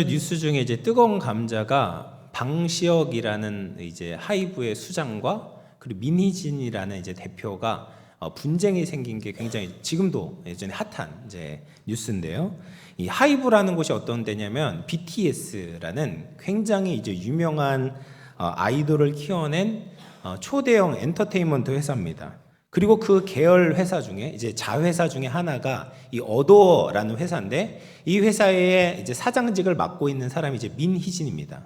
뉴스 중에 이제 뜨거운 감자가 방시혁이라는 이제 하이브의 수장과 그리고 민희진이라는 이제 대표가 분쟁이 생긴 게 굉장히 지금도 예전에 핫한 이제 뉴스인데요. 이 하이브라는 곳이 어떤 데냐면 BTS라는 굉장히 이제 유명한 아이돌을 키워낸 초대형 엔터테인먼트 회사입니다. 그리고 그 계열 회사 중에 이제 자회사 중에 하나가 이 어도어라는 회사인데, 이 회사의 이제 사장직을 맡고 있는 사람이 이제 민희진입니다.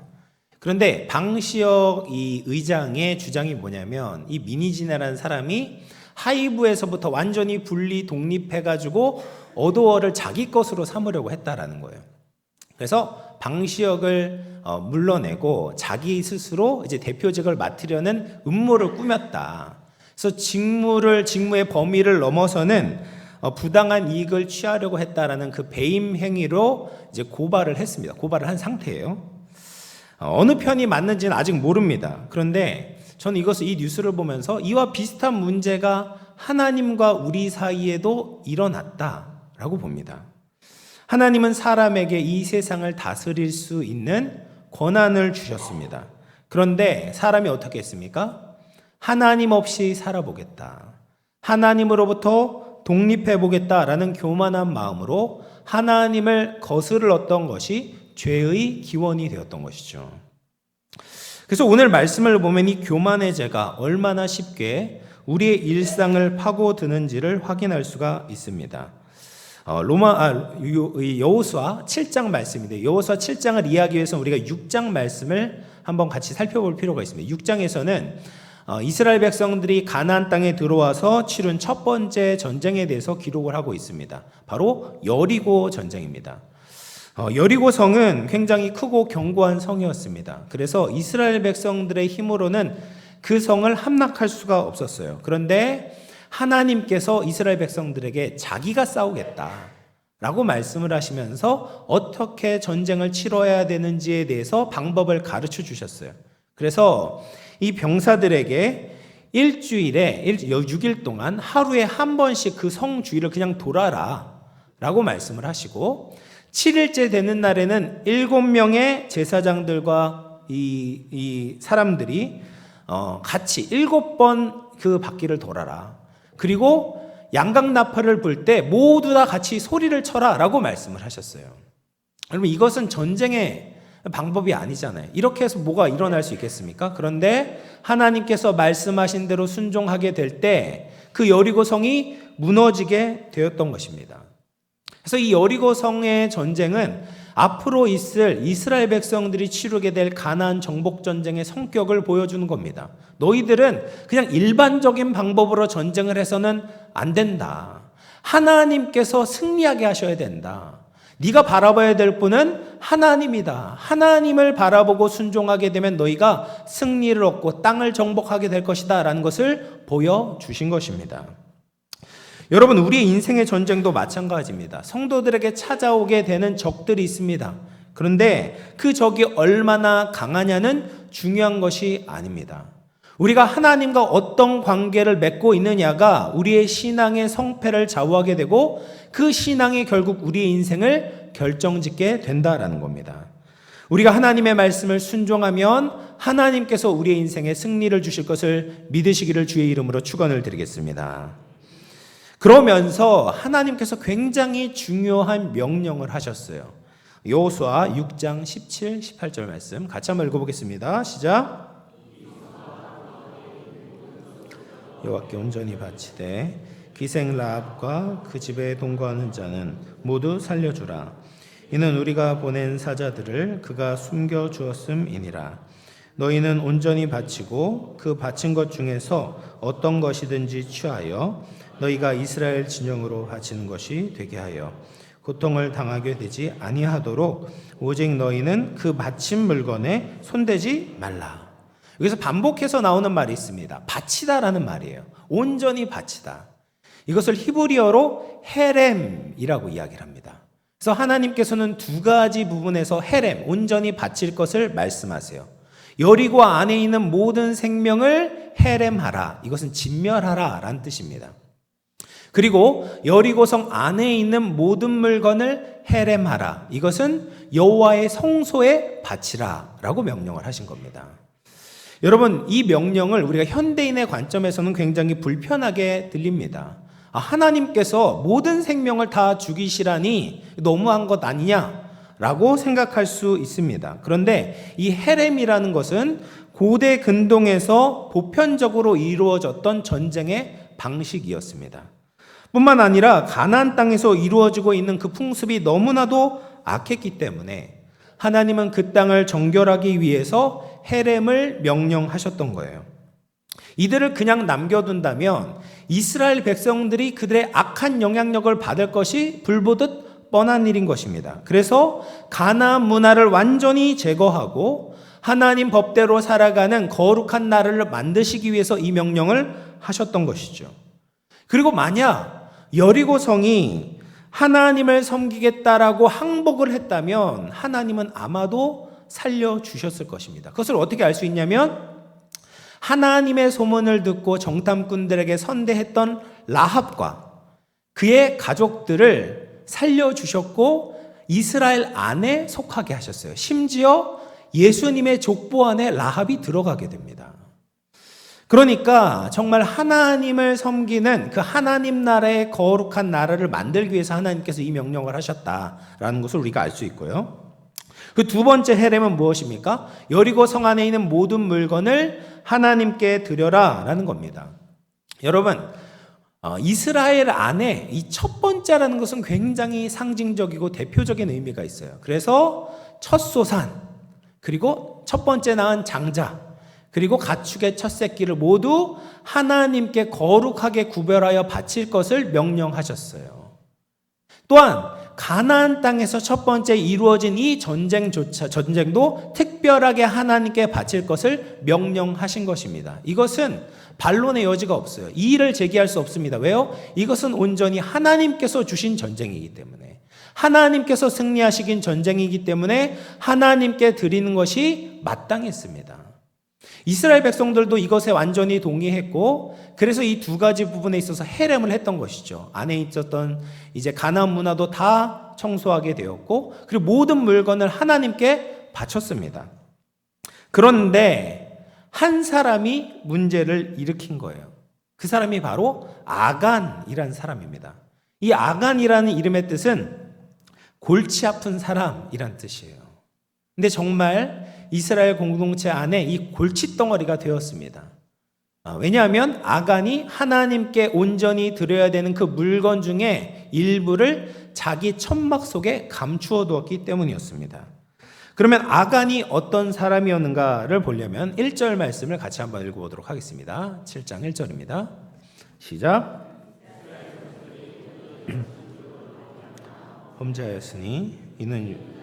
그런데 방시혁 이 의장의 주장이 뭐냐면, 이 민희진이라는 사람이 하이브에서부터 완전히 분리 독립해가지고 어도어를 자기 것으로 삼으려고 했다라는 거예요. 그래서 방시혁을 물러내고 자기 스스로 이제 대표직을 맡으려는 음모를 꾸몄다. 그래서 직무의 범위를 넘어서는 부당한 이익을 취하려고 했다라는 그 배임 행위로 이제 고발을 했습니다. 고발을 한 상태예요. 어느 편이 맞는지는 아직 모릅니다. 그런데 저는 이 뉴스를 보면서 이와 비슷한 문제가 하나님과 우리 사이에도 일어났다라고 봅니다. 하나님은 사람에게 이 세상을 다스릴 수 있는 권한을 주셨습니다. 그런데 사람이 어떻게 했습니까? 하나님 없이 살아보겠다, 하나님으로부터 독립해보겠다라는 교만한 마음으로 하나님을 거스르렀던 것이 죄의 기원이 되었던 것이죠. 그래서 오늘 말씀을 보면 이 교만의 죄가 얼마나 쉽게 우리의 일상을 파고드는지를 확인할 수가 있습니다. 여호수아 7장 말씀인데, 여호수아 7장을 이해하기 위해서 우리가 6장 말씀을 한번 같이 살펴볼 필요가 있습니다. 6장에서는 이스라엘 백성들이 가나안 땅에 들어와서 치룬 첫 번째 전쟁에 대해서 기록을 하고 있습니다. 바로 여리고 전쟁입니다. 여리고 성은 굉장히 크고 견고한 성이었습니다. 그래서 이스라엘 백성들의 힘으로는 그 성을 함락할 수가 없었어요. 그런데 하나님께서 이스라엘 백성들에게 자기가 싸우겠다라고 말씀을 하시면서 어떻게 전쟁을 치러야 되는지에 대해서 방법을 가르쳐 주셨어요. 그래서 이 병사들에게 일주일에 6일 동안 하루에 한 번씩 그 성 주위를 그냥 돌아라 라고 말씀을 하시고, 7일째 되는 날에는 7명의 제사장들과 이 사람들이 같이 7번 그 바퀴를 돌아라. 그리고 양강나팔을 불 때 모두 다 같이 소리를 쳐라 라고 말씀을 하셨어요. 여러분, 이것은 전쟁의 방법이 아니잖아요. 이렇게 해서 뭐가 일어날 수 있겠습니까? 그런데 하나님께서 말씀하신 대로 순종하게 될 때 그 여리고 성이 무너지게 되었던 것입니다. 그래서 이 여리고 성의 전쟁은 앞으로 있을 이스라엘 백성들이 치르게 될 가나안 정복 전쟁의 성격을 보여주는 겁니다. 너희들은 그냥 일반적인 방법으로 전쟁을 해서는 안 된다. 하나님께서 승리하게 하셔야 된다. 네가 바라봐야 될 분은 하나님이다. 하나님을 바라보고 순종하게 되면 너희가 승리를 얻고 땅을 정복하게 될 것이다 라는 것을 보여주신 것입니다. 여러분, 우리의 인생의 전쟁도 마찬가지입니다. 성도들에게 찾아오게 되는 적들이 있습니다. 그런데 그 적이 얼마나 강하냐는 중요한 것이 아닙니다. 우리가 하나님과 어떤 관계를 맺고 있느냐가 우리의 신앙의 성패를 좌우하게 되고, 그 신앙이 결국 우리의 인생을 결정짓게 된다라는 겁니다. 우리가 하나님의 말씀을 순종하면 하나님께서 우리의 인생에 승리를 주실 것을 믿으시기를 주의 이름으로 축원을 드리겠습니다. 그러면서 하나님께서 굉장히 중요한 명령을 하셨어요. 여호수아 6장 17, 18절 말씀 같이 한번 읽어보겠습니다. 시작. 여호와께 온전히 바치되 기생 라합과 그 집에 동거하는 자는 모두 살려주라. 이는 우리가 보낸 사자들을 그가 숨겨 주었음이니라. 너희는 온전히 바치고 그 바친 것 중에서 어떤 것이든지 취하여 너희가 이스라엘 진영으로 바치는 것이 되게 하여 고통을 당하게 되지 아니하도록 오직 너희는 그 바친 물건에 손대지 말라. 여기서 반복해서 나오는 말이 있습니다. 바치다라는 말이에요. 온전히 바치다. 이것을 히브리어로 헤렘이라고 이야기를 합니다. 그래서 하나님께서는 두 가지 부분에서 헤렘, 온전히 바칠 것을 말씀하세요. 여리고 안에 있는 모든 생명을 헤렘하라. 이것은 진멸하라 라는 뜻입니다. 그리고 여리고성 안에 있는 모든 물건을 헤렘하라. 이것은 여호와의 성소에 바치라라고 명령을 하신 겁니다. 여러분, 이 명령을 우리가 현대인의 관점에서는 굉장히 불편하게 들립니다. 하나님께서 모든 생명을 다 죽이시라니 너무한 것 아니냐라고 생각할 수 있습니다. 그런데 이 헤렘이라는 것은 고대 근동에서 보편적으로 이루어졌던 전쟁의 방식이었습니다. 뿐만 아니라 가나안 땅에서 이루어지고 있는 그 풍습이 너무나도 악했기 때문에 하나님은 그 땅을 정결하기 위해서 헤렘을 명령하셨던 거예요. 이들을 그냥 남겨둔다면 이스라엘 백성들이 그들의 악한 영향력을 받을 것이 불보듯 뻔한 일인 것입니다. 그래서 가나안 문화를 완전히 제거하고 하나님 법대로 살아가는 거룩한 나라를 만드시기 위해서 이 명령을 하셨던 것이죠. 그리고 만약 여리고성이 하나님을 섬기겠다라고 항복을 했다면 하나님은 아마도 살려주셨을 것입니다. 그것을 어떻게 알 수 있냐면 하나님의 소문을 듣고 정탐꾼들에게 선대했던 라합과 그의 가족들을 살려주셨고 이스라엘 안에 속하게 하셨어요. 심지어 예수님의 족보 안에 라합이 들어가게 됩니다. 그러니까 정말 하나님을 섬기는 그 하나님 나라의 거룩한 나라를 만들기 위해서 하나님께서 이 명령을 하셨다라는 것을 우리가 알 수 있고요. 그 두 번째 헤렘은 무엇입니까? 여리고 성 안에 있는 모든 물건을 하나님께 드려라라는 겁니다. 여러분, 이스라엘 안에 이 첫 번째라는 것은 굉장히 상징적이고 대표적인 의미가 있어요. 그래서 첫 소산, 그리고 첫 번째 낳은 장자, 그리고 가축의 첫 새끼를 모두 하나님께 거룩하게 구별하여 바칠 것을 명령하셨어요. 또한 가나안 땅에서 첫 번째 이루어진 이 전쟁도 특별하게 하나님께 바칠 것을 명령하신 것입니다. 이것은 반론의 여지가 없어요. 이의를 제기할 수 없습니다. 왜요? 이것은 온전히 하나님께서 주신 전쟁이기 때문에, 하나님께서 승리하시긴 전쟁이기 때문에 하나님께 드리는 것이 마땅했습니다. 이스라엘 백성들도 이것에 완전히 동의했고, 그래서 이 두 가지 부분에 있어서 헤렘을 했던 것이죠. 안에 있었던 이제 가나안 문화도 다 청소하게 되었고, 그리고 모든 물건을 하나님께 바쳤습니다. 그런데 한 사람이 문제를 일으킨 거예요. 그 사람이 바로 아간이라는 사람입니다. 이 아간이라는 이름의 뜻은 골치 아픈 사람이란 뜻이에요. 근데 정말 이스라엘 공동체 안에 이 골칫덩어리가 되었습니다. 왜냐하면 아간이 하나님께 온전히 드려야 되는 그 물건 중에 일부를 자기 천막 속에 감추어 두었기 때문이었습니다. 그러면 아간이 어떤 사람이었는가를 보려면 1절 말씀을 같이 한번 읽어보도록 하겠습니다. 7장 1절입니다. 시작. 범죄하였으니 이는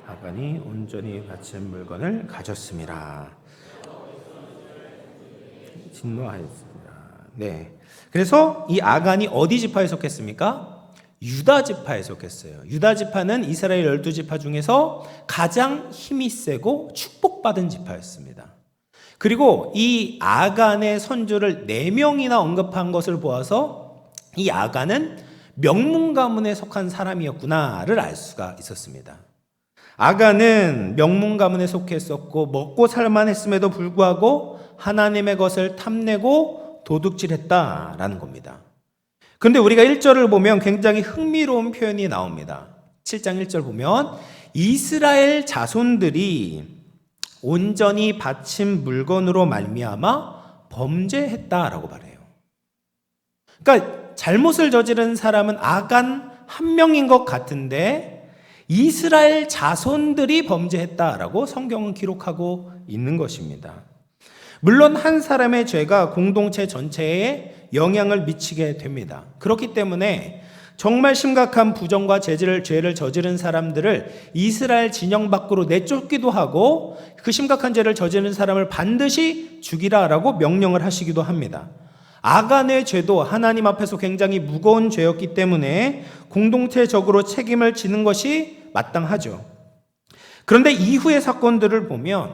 아간이 온전히 바친 물건을 가졌습니다. 진노하였습니다. 네. 그래서 이 아간이 어디 지파에 속했습니까? 유다 지파에 속했어요. 유다 지파는 이스라엘 12지파 중에서 가장 힘이 세고 축복받은 지파였습니다. 그리고 이 아간의 선조를 4명이나 언급한 것을 보아서 이 아간은 명문 가문에 속한 사람이었구나를 알 수가 있었습니다. 아간은 명문 가문에 속했었고 먹고 살만했음에도 불구하고 하나님의 것을 탐내고 도둑질했다라는 겁니다. 그런데 우리가 1절을 보면 굉장히 흥미로운 표현이 나옵니다. 7장 1절 보면 이스라엘 자손들이 온전히 바친 물건으로 말미암아 범죄했다라고 말해요. 그러니까 잘못을 저지른 사람은 아간 한 명인 것 같은데 이스라엘 자손들이 범죄했다라고 성경은 기록하고 있는 것입니다. 물론 한 사람의 죄가 공동체 전체에 영향을 미치게 됩니다. 그렇기 때문에 정말 심각한 부정과 죄를 저지른 사람들을 이스라엘 진영 밖으로 내쫓기도 하고 그 심각한 죄를 저지른 사람을 반드시 죽이라라고 명령을 하시기도 합니다. 아간의 죄도 하나님 앞에서 굉장히 무거운 죄였기 때문에 공동체적으로 책임을 지는 것이 마땅하죠. 그런데 이후의 사건들을 보면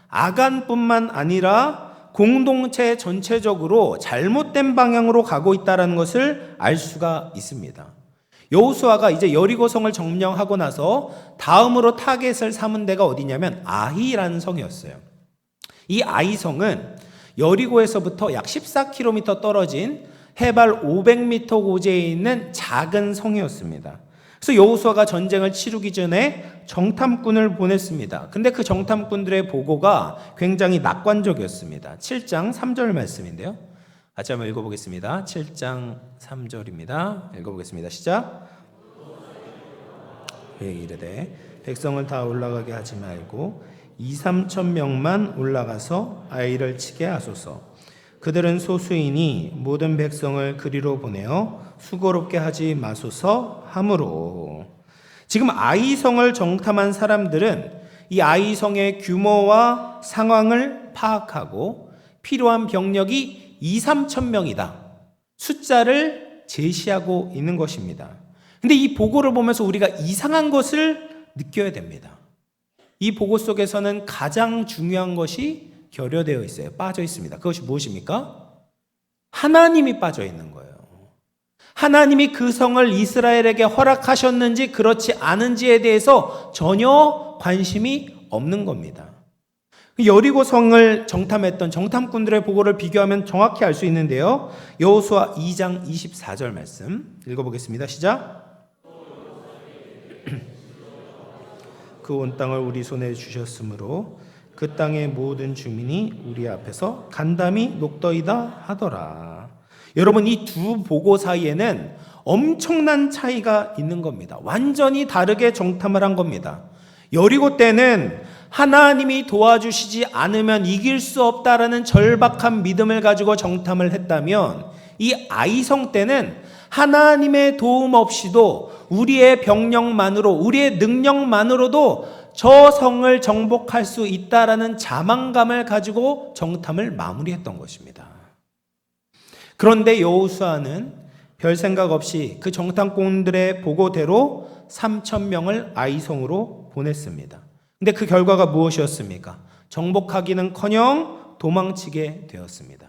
아간뿐만 아니라 공동체 전체적으로 잘못된 방향으로 가고 있다는 것을 알 수가 있습니다. 여호수아가 이제 여리고성을 점령하고 나서 다음으로 타겟을 삼은 데가 어디냐면 아히라는 성이었어요. 이 아히성은 여리고에서부터 약 14km 떨어진 해발 500m 고지에 있는 작은 성이었습니다. 그래서 여호수아가 전쟁을 치르기 전에 정탐꾼을 보냈습니다. 근데 그 정탐꾼들의 보고가 굉장히 낙관적이었습니다. 7장 3절 말씀인데요. 같이 한번 읽어보겠습니다. 7장 3절입니다. 읽어보겠습니다. 시작. 이르되 백성을 다 올라가게 하지 말고 2-3천 명만 올라가서 아이를 치게 하소서. 그들은 소수이니 모든 백성을 그리로 보내어 수고롭게 하지 마소서 하므로. 지금 아이성을 정탐한 사람들은 이 아이성의 규모와 상황을 파악하고 필요한 병력이 2-3천 명이다. 숫자를 제시하고 있는 것입니다. 근데 이 보고를 보면서 우리가 이상한 것을 느껴야 됩니다. 이 보고 속에서는 가장 중요한 것이 결여되어 있어요. 빠져 있습니다. 그것이 무엇입니까? 하나님이 빠져 있는 거예요. 하나님이 그 성을 이스라엘에게 허락하셨는지 그렇지 않은지에 대해서 전혀 관심이 없는 겁니다. 여리고 성을 정탐했던 정탐꾼들의 보고를 비교하면 정확히 알 수 있는데요. 여호수아 2장 24절 말씀 읽어보겠습니다. 시작. 그 온 땅을 우리 손에 주셨으므로 그 땅의 모든 주민이 우리 앞에서 간담이 녹더이다 하더라. 여러분, 이 두 보고 사이에는 엄청난 차이가 있는 겁니다. 완전히 다르게 정탐을 한 겁니다. 여리고 때는 하나님이 도와주시지 않으면 이길 수 없다라는 절박한 믿음을 가지고 정탐을 했다면, 이 아이성 때는 하나님의 도움 없이도 우리의 병력만으로, 우리의 능력만으로도 저 성을 정복할 수 있다라는 자만감을 가지고 정탐을 마무리했던 것입니다. 그런데 여호수아는 별 생각 없이 그 정탐꾼들의 보고대로 3천 명을 아이성으로 보냈습니다. 근데 그 결과가 무엇이었습니까? 정복하기는커녕 도망치게 되었습니다.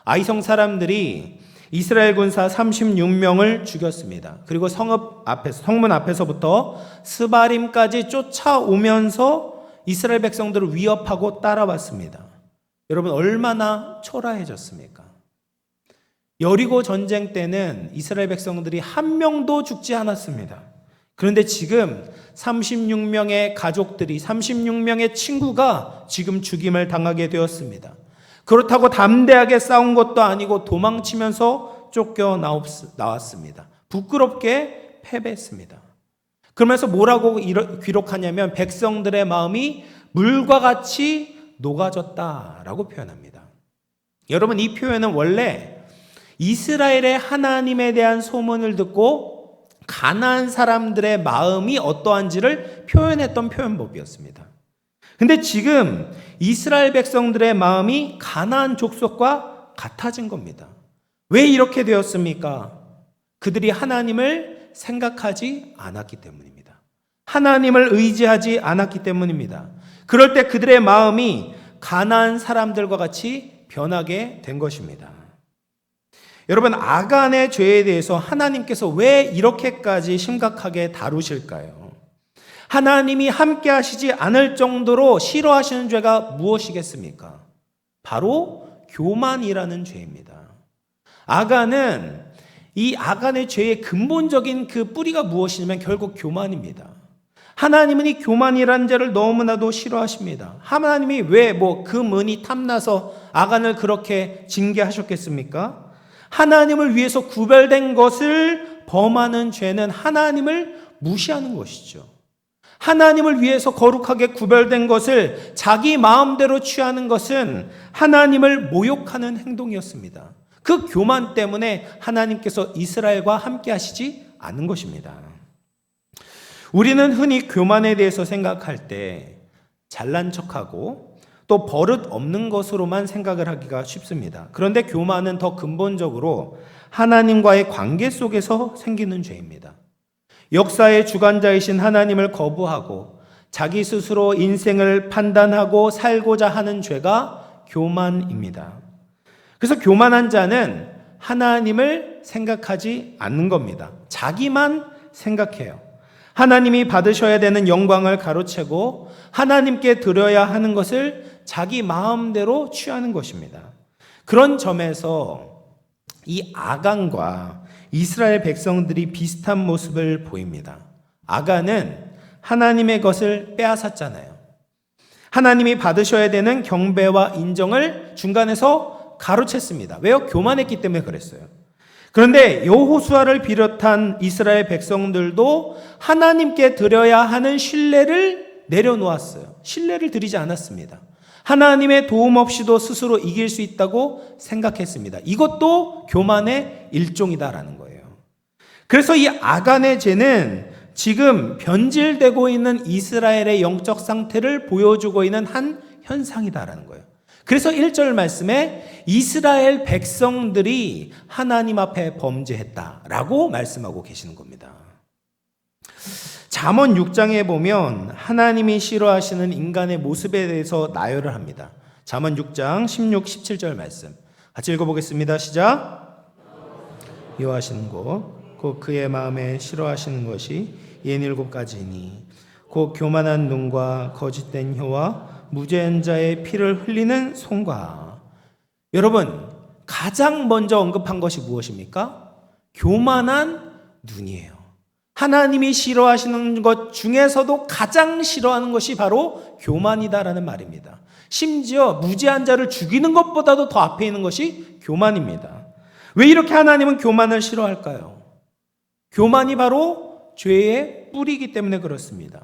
아이성 사람들이 이스라엘 군사 36명을 죽였습니다. 그리고 성문 앞에서부터 스바림까지 쫓아오면서 이스라엘 백성들을 위협하고 따라왔습니다. 여러분, 얼마나 초라해졌습니까? 여리고 전쟁 때는 이스라엘 백성들이 한 명도 죽지 않았습니다. 그런데 지금 36명의 가족들이, 36명의 친구가 지금 죽임을 당하게 되었습니다. 그렇다고 담대하게 싸운 것도 아니고 도망치면서 쫓겨나왔습니다. 부끄럽게 패배했습니다. 그러면서 뭐라고 기록하냐면 백성들의 마음이 물과 같이 녹아졌다라고 표현합니다. 여러분, 이 표현은 원래 이스라엘의 하나님에 대한 소문을 듣고 가나안 사람들의 마음이 어떠한지를 표현했던 표현법이었습니다. 근데 지금 이스라엘 백성들의 마음이 가나안 족속과 같아진 겁니다. 왜 이렇게 되었습니까? 그들이 하나님을 생각하지 않았기 때문입니다. 하나님을 의지하지 않았기 때문입니다. 그럴 때 그들의 마음이 가나안 사람들과 같이 변하게 된 것입니다. 여러분, 아간의 죄에 대해서 하나님께서 왜 이렇게까지 심각하게 다루실까요? 하나님이 함께 하시지 않을 정도로 싫어하시는 죄가 무엇이겠습니까? 바로 교만이라는 죄입니다. 이 아간의 죄의 근본적인 그 뿌리가 무엇이냐면 결국 교만입니다. 하나님은 이 교만이라는 죄를 너무나도 싫어하십니다. 하나님이 왜 금은이 탐나서 아간을 그렇게 징계하셨겠습니까? 하나님을 위해서 구별된 것을 범하는 죄는 하나님을 무시하는 것이죠. 하나님을 위해서 거룩하게 구별된 것을 자기 마음대로 취하는 것은 하나님을 모욕하는 행동이었습니다. 그 교만 때문에 하나님께서 이스라엘과 함께 하시지 않은 것입니다. 우리는 흔히 교만에 대해서 생각할 때 잘난 척하고 또 버릇 없는 것으로만 생각을 하기가 쉽습니다. 그런데 교만은 더 근본적으로 하나님과의 관계 속에서 생기는 죄입니다. 역사의 주관자이신 하나님을 거부하고 자기 스스로 인생을 판단하고 살고자 하는 죄가 교만입니다. 그래서 교만한 자는 하나님을 생각하지 않는 겁니다. 자기만 생각해요. 하나님이 받으셔야 되는 영광을 가로채고 하나님께 드려야 하는 것을 자기 마음대로 취하는 것입니다. 그런 점에서 이 아간과 이스라엘 백성들이 비슷한 모습을 보입니다. 아간은 하나님의 것을 빼앗았잖아요. 하나님이 받으셔야 되는 경배와 인정을 중간에서 가로챘습니다. 왜요? 교만했기 때문에 그랬어요. 그런데 여호수아를 비롯한 이스라엘 백성들도 하나님께 드려야 하는 신뢰를 내려놓았어요. 신뢰를 드리지 않았습니다. 하나님의 도움 없이도 스스로 이길 수 있다고 생각했습니다. 이것도 교만의 일종이다라는 거예요. 그래서 이 아간의 죄는 지금 변질되고 있는 이스라엘의 영적 상태를 보여주고 있는 한 현상이다라는 거예요. 그래서 1절 말씀에 이스라엘 백성들이 하나님 앞에 범죄했다라고 말씀하고 계시는 겁니다. 잠언 6장에 보면 하나님이 싫어하시는 인간의 모습에 대해서 나열을 합니다. 잠언 6장 16, 17절 말씀 같이 읽어보겠습니다. 시작. 미워하시는 것, 곧 그의 마음에 싫어하시는 것이 67가지니 곧 교만한 눈과 거짓된 혀와 무죄한 자의 피를 흘리는 손과. 여러분, 가장 먼저 언급한 것이 무엇입니까? 교만한 눈이에요. 하나님이 싫어하시는 것 중에서도 가장 싫어하는 것이 바로 교만이다라는 말입니다. 심지어 무죄한 자를 죽이는 것보다도 더 앞에 있는 것이 교만입니다. 왜 이렇게 하나님은 교만을 싫어할까요? 교만이 바로 죄의 뿌리이기 때문에 그렇습니다.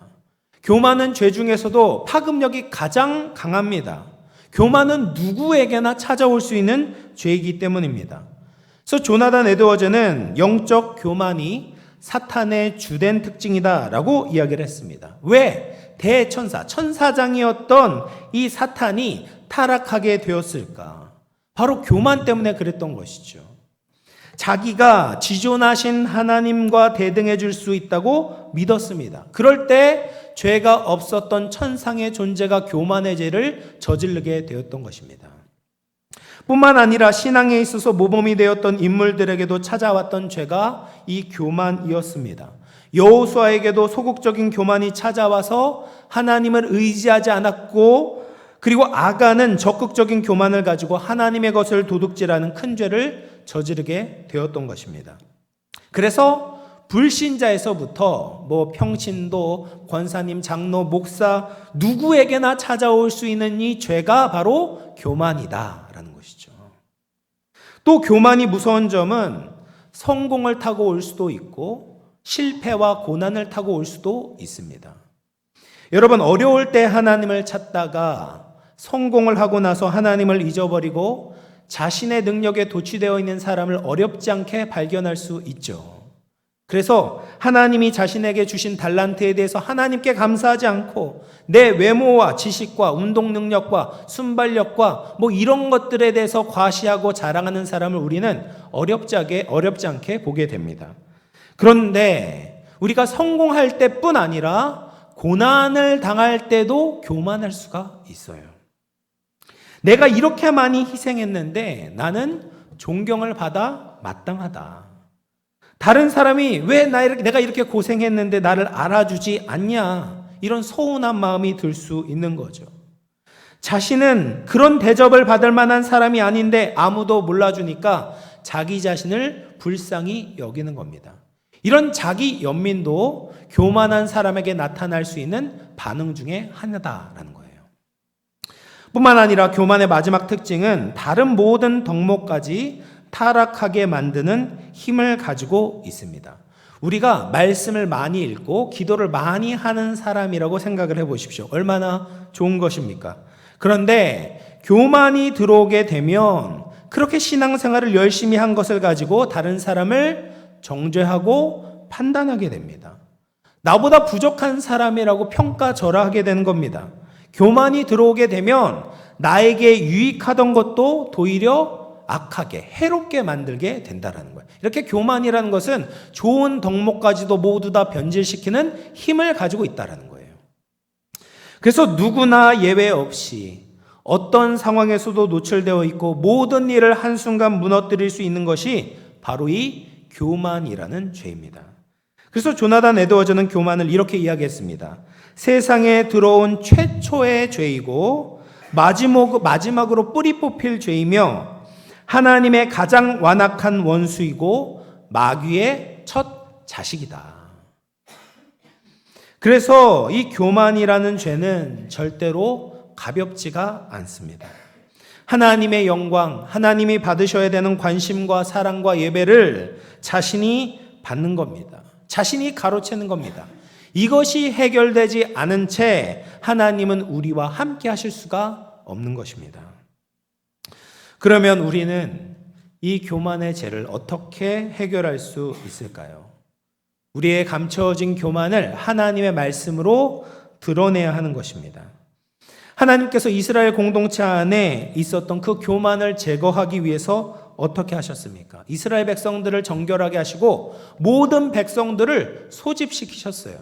교만은 죄 중에서도 파급력이 가장 강합니다. 교만은 누구에게나 찾아올 수 있는 죄이기 때문입니다. 그래서 조나단 에드워즈는 영적 교만이 사탄의 주된 특징이다라고 이야기를 했습니다. 왜 대천사, 천사장이었던 이 사탄이 타락하게 되었을까? 바로 교만 때문에 그랬던 것이죠. 자기가 지존하신 하나님과 대등해 줄 수 있다고 믿었습니다. 그럴 때 죄가 없었던 천상의 존재가 교만의 죄를 저지르게 되었던 것입니다. 뿐만 아니라 신앙에 있어서 모범이 되었던 인물들에게도 찾아왔던 죄가 이 교만이었습니다. 여호수아에게도 소극적인 교만이 찾아와서 하나님을 의지하지 않았고, 그리고 아간은 적극적인 교만을 가지고 하나님의 것을 도둑질하는 큰 죄를 저지르게 되었던 것입니다. 그래서 불신자에서부터 평신도, 권사님, 장로, 목사 누구에게나 찾아올 수 있는 이 죄가 바로 교만이다라는 것이죠. 또 교만이 무서운 점은 성공을 타고 올 수도 있고 실패와 고난을 타고 올 수도 있습니다. 여러분, 어려울 때 하나님을 찾다가 성공을 하고 나서 하나님을 잊어버리고 자신의 능력에 도취되어 있는 사람을 어렵지 않게 발견할 수 있죠. 그래서 하나님이 자신에게 주신 달란트에 대해서 하나님께 감사하지 않고 내 외모와 지식과 운동 능력과 순발력과 이런 것들에 대해서 과시하고 자랑하는 사람을 우리는 어렵지 않게 보게 됩니다. 그런데 우리가 성공할 때뿐 아니라 고난을 당할 때도 교만할 수가 있어요. 내가 이렇게 많이 희생했는데 나는 존경을 받아 마땅하다. 다른 사람이 왜 내가 이렇게 고생했는데 나를 알아주지 않냐, 이런 서운한 마음이 들 수 있는 거죠. 자신은 그런 대접을 받을 만한 사람이 아닌데 아무도 몰라주니까 자기 자신을 불쌍히 여기는 겁니다. 이런 자기 연민도 교만한 사람에게 나타날 수 있는 반응 중에 하나다라는 거예요. 뿐만 아니라 교만의 마지막 특징은 다른 모든 덕목까지 타락하게 만드는 힘을 가지고 있습니다. 우리가 말씀을 많이 읽고 기도를 많이 하는 사람이라고 생각을 해보십시오. 얼마나 좋은 것입니까? 그런데 교만이 들어오게 되면 그렇게 신앙생활을 열심히 한 것을 가지고 다른 사람을 정죄하고 판단하게 됩니다. 나보다 부족한 사람이라고 평가절하하게 되는 겁니다. 교만이 들어오게 되면 나에게 유익하던 것도 도리어 악하게, 해롭게 만들게 된다는 거예요. 이렇게 교만이라는 것은 좋은 덕목까지도 모두 다 변질시키는 힘을 가지고 있다는 거예요. 그래서 누구나 예외 없이 어떤 상황에서도 노출되어 있고 모든 일을 한순간 무너뜨릴 수 있는 것이 바로 이 교만이라는 죄입니다. 그래서 조나단 에드워즈는 교만을 이렇게 이야기했습니다. 세상에 들어온 최초의 죄이고 마지막으로 뿌리 뽑힐 죄이며 하나님의 가장 완악한 원수이고 마귀의 첫 자식이다. 그래서 이 교만이라는 죄는 절대로 가볍지가 않습니다. 하나님의 영광, 하나님이 받으셔야 되는 관심과 사랑과 예배를 자신이 받는 겁니다. 자신이 가로채는 겁니다. 이것이 해결되지 않은 채 하나님은 우리와 함께 하실 수가 없는 것입니다. 그러면 우리는 이 교만의 죄를 어떻게 해결할 수 있을까요? 우리의 감춰진 교만을 하나님의 말씀으로 드러내야 하는 것입니다. 하나님께서 이스라엘 공동체 안에 있었던 그 교만을 제거하기 위해서 어떻게 하셨습니까? 이스라엘 백성들을 정결하게 하시고 모든 백성들을 소집시키셨어요.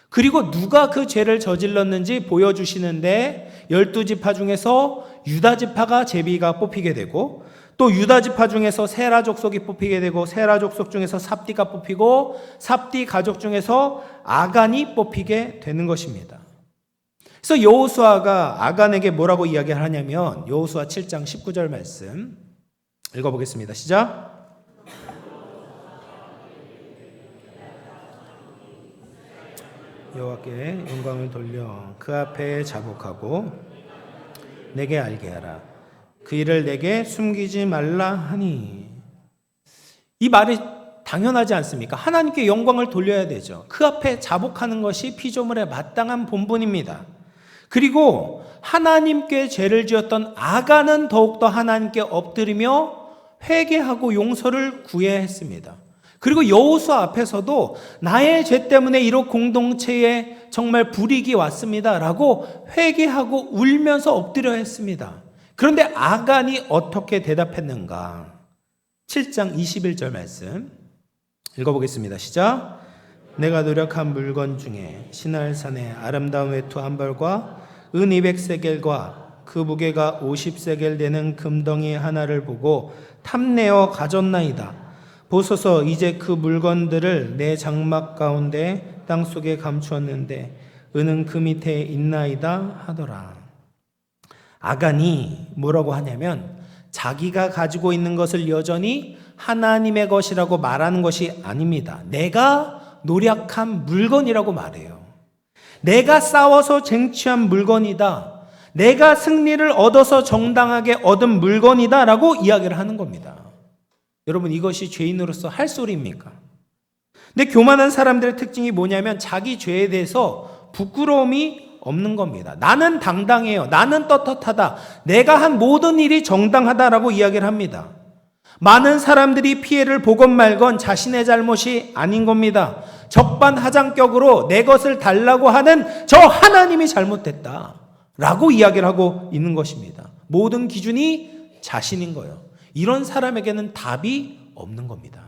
그리고 누가 그 죄를 저질렀는지 보여주시는데 12지파 중에서 유다지파가 제비가 뽑히게 되고 또 유다지파 중에서 세라 족속이 뽑히게 되고 세라 족속 중에서 삽디가 뽑히고 삽디 가족 중에서 아간이 뽑히게 되는 것입니다. 그래서 여호수아가 아간에게 뭐라고 이야기를 하냐면 여호수아 7장 19절 말씀 읽어보겠습니다. 시작. 여호와께 영광을 돌려 그 앞에 자복하고 내게 알게 하라. 그 일을 내게 숨기지 말라 하니. 이 말이 당연하지 않습니까? 하나님께 영광을 돌려야 되죠. 그 앞에 자복하는 것이 피조물의 마땅한 본분입니다. 그리고 하나님께 죄를 지었던 아간은 더욱더 하나님께 엎드리며 회개하고 용서를 구해야 했습니다. 그리고 여호수아 앞에서도 나의 죄 때문에 이런 공동체에 정말 불이익이 왔습니다 라고 회개하고 울면서 엎드려 했습니다. 그런데 아간이 어떻게 대답했는가? 7장 21절 말씀 읽어보겠습니다. 시작. 내가 노력한 물건 중에 시날산의 아름다운 외투 한 벌과 은 200세겔과 그 무게가 50세겔 되는 금덩이 하나를 보고 탐내어 가졌나이다. 보소서 이제 그 물건들을 내 장막 가운데 땅속에 감추었는데 은은 그 밑에 있나이다 하더라. 아간이 뭐라고 하냐면 자기가 가지고 있는 것을 여전히 하나님의 것이라고 말하는 것이 아닙니다. 내가 노력한 물건이라고 말해요. 내가 싸워서 쟁취한 물건이다. 내가 승리를 얻어서 정당하게 얻은 물건이다 라고 이야기를 하는 겁니다. 여러분 이것이 죄인으로서 할 소리입니까? 근데 교만한 사람들의 특징이 뭐냐면 자기 죄에 대해서 부끄러움이 없는 겁니다. 나는 당당해요. 나는 떳떳하다. 내가 한 모든 일이 정당하다라고 이야기를 합니다. 많은 사람들이 피해를 보건 말건 자신의 잘못이 아닌 겁니다. 적반하장격으로 내 것을 달라고 하는 저 하나님이 잘못됐다라고 이야기를 하고 있는 것입니다. 모든 기준이 자신인 거예요. 이런 사람에게는 답이 없는 겁니다.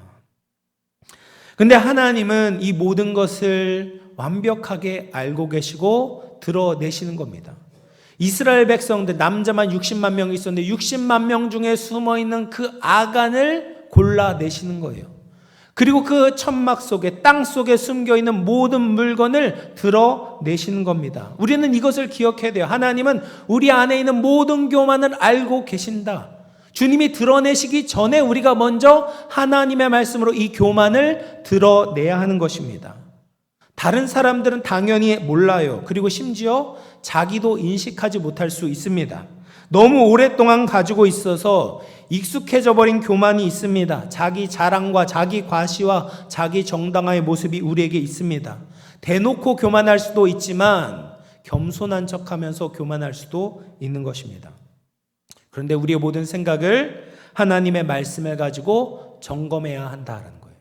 근데 하나님은 이 모든 것을 완벽하게 알고 계시고 드러내시는 겁니다. 이스라엘 백성들 남자만 60만 명이 있었는데 60만 명 중에 숨어있는 그 아간을 골라내시는 거예요. 그리고 그 천막 속에 땅 속에 숨겨있는 모든 물건을 드러내시는 겁니다. 우리는 이것을 기억해야 돼요. 하나님은 우리 안에 있는 모든 교만을 알고 계신다. 주님이 드러내시기 전에 우리가 먼저 하나님의 말씀으로 이 교만을 드러내야 하는 것입니다. 다른 사람들은 당연히 몰라요. 그리고 심지어 자기도 인식하지 못할 수 있습니다. 너무 오랫동안 가지고 있어서 익숙해져 버린 교만이 있습니다. 자기 자랑과 자기 과시와 자기 정당화의 모습이 우리에게 있습니다. 대놓고 교만할 수도 있지만 겸손한 척하면서 교만할 수도 있는 것입니다. 그런데 우리의 모든 생각을 하나님의 말씀을 가지고 점검해야 한다는 거예요.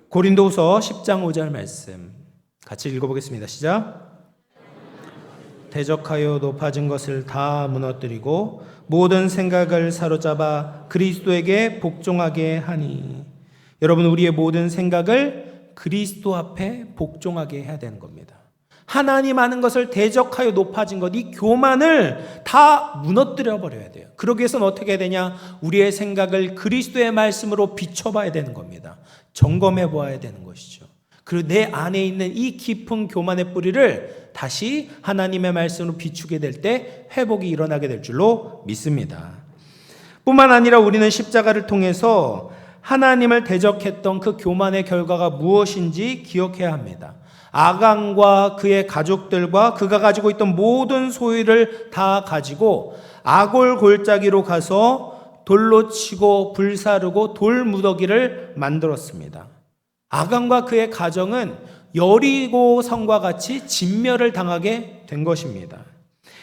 고린도후서 10장 5절 말씀 같이 읽어보겠습니다. 시작. 대적하여 높아진 것을 다 무너뜨리고 모든 생각을 사로잡아 그리스도에게 복종하게 하니. 여러분 우리의 모든 생각을 그리스도 앞에 복종하게 해야 되는 겁니다. 하나님 아는 것을 대적하여 높아진 것, 이 교만을 다 무너뜨려 버려야 돼요. 그러기 위해서는 어떻게 해야 되냐? 우리의 생각을 그리스도의 말씀으로 비춰봐야 되는 겁니다. 점검해 보아야 되는 것이죠. 그리고 내 안에 있는 이 깊은 교만의 뿌리를 다시 하나님의 말씀으로 비추게 될 때 회복이 일어나게 될 줄로 믿습니다. 뿐만 아니라 우리는 십자가를 통해서 하나님을 대적했던 그 교만의 결과가 무엇인지 기억해야 합니다. 아간과 그의 가족들과 그가 가지고 있던 모든 소유를 다 가지고 아골 골짜기로 가서 돌로 치고 불사르고 돌 무더기를 만들었습니다. 아간과 그의 가정은 여리고 성과 같이 진멸을 당하게 된 것입니다.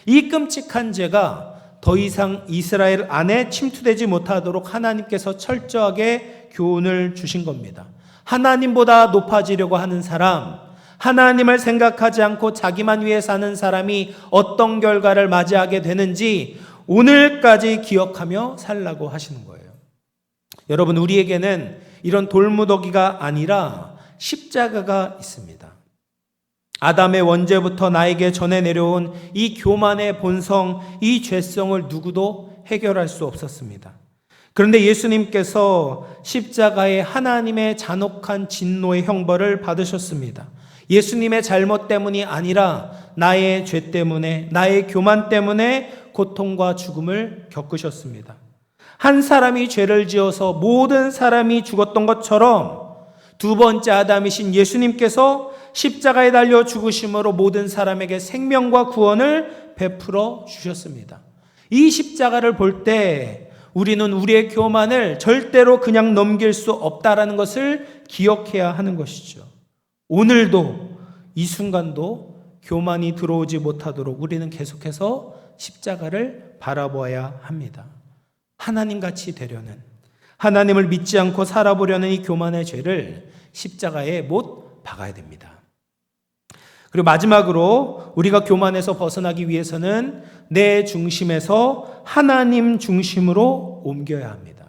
이 끔찍한 죄가 더 이상 이스라엘 안에 침투되지 못하도록 하나님께서 철저하게 교훈을 주신 겁니다. 하나님보다 높아지려고 하는 사람, 하나님을 생각하지 않고 자기만 위해 사는 사람이 어떤 결과를 맞이하게 되는지 오늘까지 기억하며 살라고 하시는 거예요. 여러분, 우리에게는 이런 돌무더기가 아니라 십자가가 있습니다. 아담의 원죄부터 나에게 전해 내려온 이 교만의 본성, 이 죄성을 누구도 해결할 수 없었습니다. 그런데 예수님께서 십자가에 하나님의 잔혹한 진노의 형벌을 받으셨습니다. 예수님의 잘못 때문이 아니라 나의 죄 때문에, 나의 교만 때문에 고통과 죽음을 겪으셨습니다. 한 사람이 죄를 지어서 모든 사람이 죽었던 것처럼 두 번째 아담이신 예수님께서 십자가에 달려 죽으심으로 모든 사람에게 생명과 구원을 베풀어 주셨습니다. 이 십자가를 볼 때 우리는 우리의 교만을 절대로 그냥 넘길 수 없다라는 것을 기억해야 하는 것이죠. 오늘도 이 순간도 교만이 들어오지 못하도록 우리는 계속해서 십자가를 바라보아야 합니다. 하나님같이 되려는, 하나님을 믿지 않고 살아보려는 이 교만의 죄를 십자가에 못 박아야 됩니다. 그리고 마지막으로 우리가 교만에서 벗어나기 위해서는 내 중심에서 하나님 중심으로 옮겨야 합니다.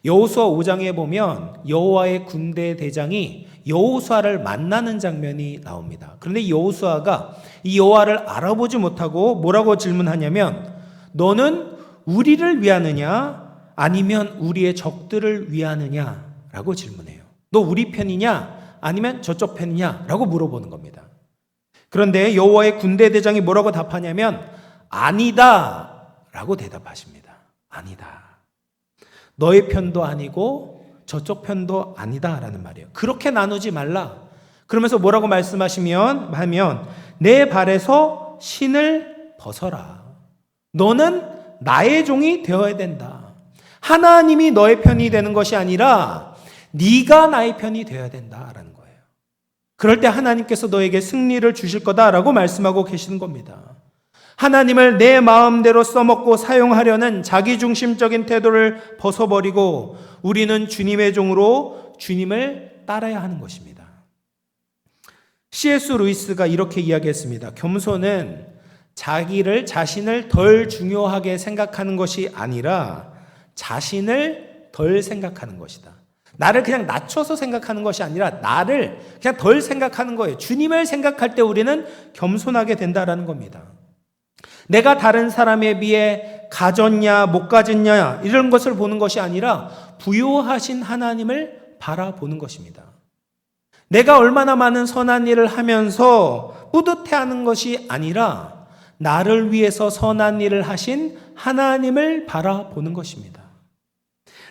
여호수아 5장에 보면 여호와의 군대 대장이 여호수아를 만나는 장면이 나옵니다. 그런데 여호수아가 이 여호와를 알아보지 못하고 뭐라고 질문하냐면, 너는 우리를 위하느냐 아니면 우리의 적들을 위하느냐라고 질문해요. 너 우리 편이냐 아니면 저쪽 편이냐 라고 물어보는 겁니다. 그런데 여호와의 군대 대장이 뭐라고 답하냐면 아니다 라고 대답하십니다. 아니다. 너의 편도 아니고 저쪽 편도 아니다 라는 말이에요. 그렇게 나누지 말라. 그러면서 뭐라고 말씀하시면 내 발에서 신을 벗어라. 너는 나의 종이 되어야 된다. 하나님이 너의 편이 되는 것이 아니라 네가 나의 편이 되어야 된다라는 거예요. 그럴 때 하나님께서 너에게 승리를 주실 거다라고 말씀하고 계시는 겁니다. 하나님을 내 마음대로 써먹고 사용하려는 자기중심적인 태도를 벗어버리고 우리는 주님의 종으로 주님을 따라야 하는 것입니다. C.S. 루이스가 이렇게 이야기했습니다. 겸손은 자신을 덜 중요하게 생각하는 것이 아니라 자신을 덜 생각하는 것이다. 나를 그냥 낮춰서 생각하는 것이 아니라 나를 그냥 덜 생각하는 거예요. 주님을 생각할 때 우리는 겸손하게 된다라는 겁니다. 내가 다른 사람에 비해 가졌냐 못 가졌냐 이런 것을 보는 것이 아니라 부요하신 하나님을 바라보는 것입니다. 내가 얼마나 많은 선한 일을 하면서 뿌듯해하는 것이 아니라 나를 위해서 선한 일을 하신 하나님을 바라보는 것입니다.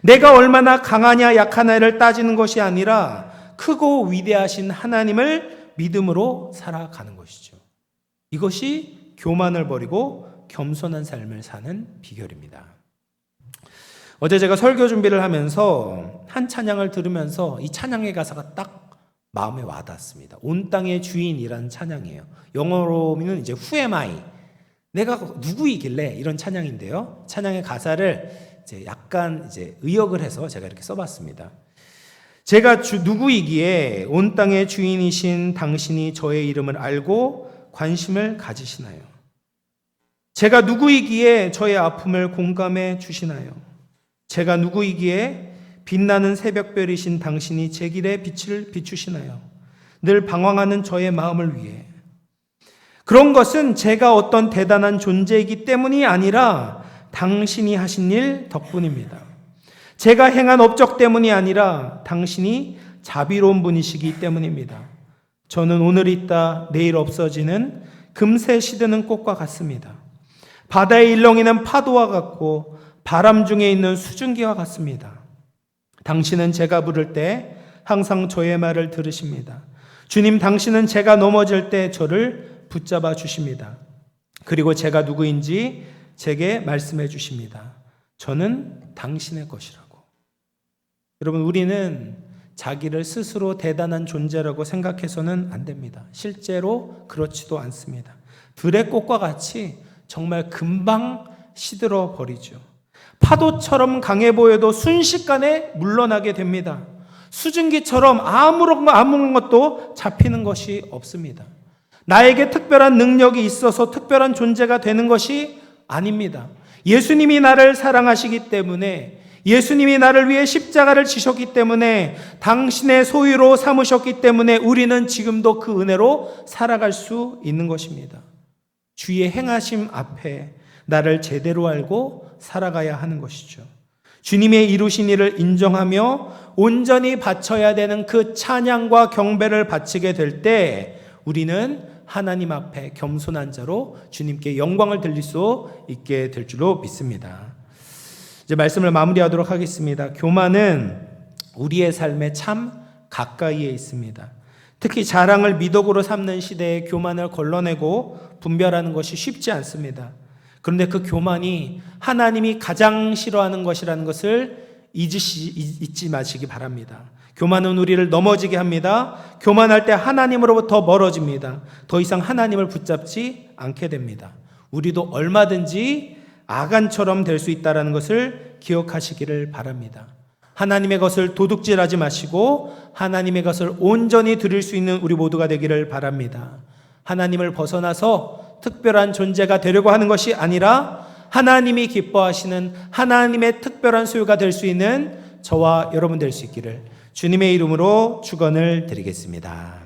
내가 얼마나 강하냐 약하냐를 따지는 것이 아니라 크고 위대하신 하나님을 믿음으로 살아가는 것이죠. 이것이 교만을 버리고 겸손한 삶을 사는 비결입니다. 어제 제가 설교 준비를 하면서 한 찬양을 들으면서 이 찬양의 가사가 딱 마음에 와닿았습니다. 온 땅의 주인이라는 찬양이에요. 영어로는 이제 Who am I? 내가 누구이길래 이런 찬양인데요. 찬양의 가사를 약간 의역을 해서 제가 이렇게 써봤습니다. 제가 누구이기에 온 땅의 주인이신 당신이 저의 이름을 알고 관심을 가지시나요? 제가 누구이기에 저의 아픔을 공감해 주시나요? 제가 누구이기에 빛나는 새벽별이신 당신이 제 길에 빛을 비추시나요? 늘 방황하는 저의 마음을 위해 그런 것은 제가 어떤 대단한 존재이기 때문이 아니라 당신이 하신 일 덕분입니다. 제가 행한 업적 때문이 아니라 당신이 자비로운 분이시기 때문입니다. 저는 오늘 있다 내일 없어지는 금세 시드는 꽃과 같습니다. 바다에 일렁이는 파도와 같고 바람 중에 있는 수증기와 같습니다. 당신은 제가 부를 때 항상 저의 말을 들으십니다. 주님, 당신은 제가 넘어질 때 저를 붙잡아 주십니다. 그리고 제가 누구인지 제게 말씀해 주십니다. 저는 당신의 것이라고. 여러분, 우리는 자기를 스스로 대단한 존재라고 생각해서는 안 됩니다. 실제로 그렇지도 않습니다. 들의 꽃과 같이 정말 금방 시들어 버리죠. 파도처럼 강해 보여도 순식간에 물러나게 됩니다. 수증기처럼 아무런 것도 잡히는 것이 없습니다. 나에게 특별한 능력이 있어서 특별한 존재가 되는 것이 아닙니다. 예수님이 나를 사랑하시기 때문에, 예수님이 나를 위해 십자가를 지셨기 때문에, 당신의 소유로 삼으셨기 때문에 우리는 지금도 그 은혜로 살아갈 수 있는 것입니다. 주의 행하심 앞에 나를 제대로 알고 살아가야 하는 것이죠. 주님의 이루신 일을 인정하며 온전히 바쳐야 되는 그 찬양과 경배를 바치게 될 때 우리는 하나님 앞에 겸손한 자로 주님께 영광을 돌릴 수 있게 될 줄로 믿습니다. 이제 말씀을 마무리하도록 하겠습니다. 교만은 우리의 삶에 참 가까이에 있습니다. 특히 자랑을 미덕으로 삼는 시대에 교만을 걸러내고 분별하는 것이 쉽지 않습니다. 그런데 그 교만이 하나님이 가장 싫어하는 것이라는 것을 잊지 마시기 바랍니다. 교만은 우리를 넘어지게 합니다. 교만할 때 하나님으로부터 멀어집니다. 더 이상 하나님을 붙잡지 않게 됩니다. 우리도 얼마든지 아간처럼 될 수 있다는 것을 기억하시기를 바랍니다. 하나님의 것을 도둑질하지 마시고 하나님의 것을 온전히 드릴 수 있는 우리 모두가 되기를 바랍니다. 하나님을 벗어나서 특별한 존재가 되려고 하는 것이 아니라 하나님이 기뻐하시는 하나님의 특별한 소유가 될 수 있는 저와 여러분 될 수 있기를 주님의 이름으로 축원을 드리겠습니다.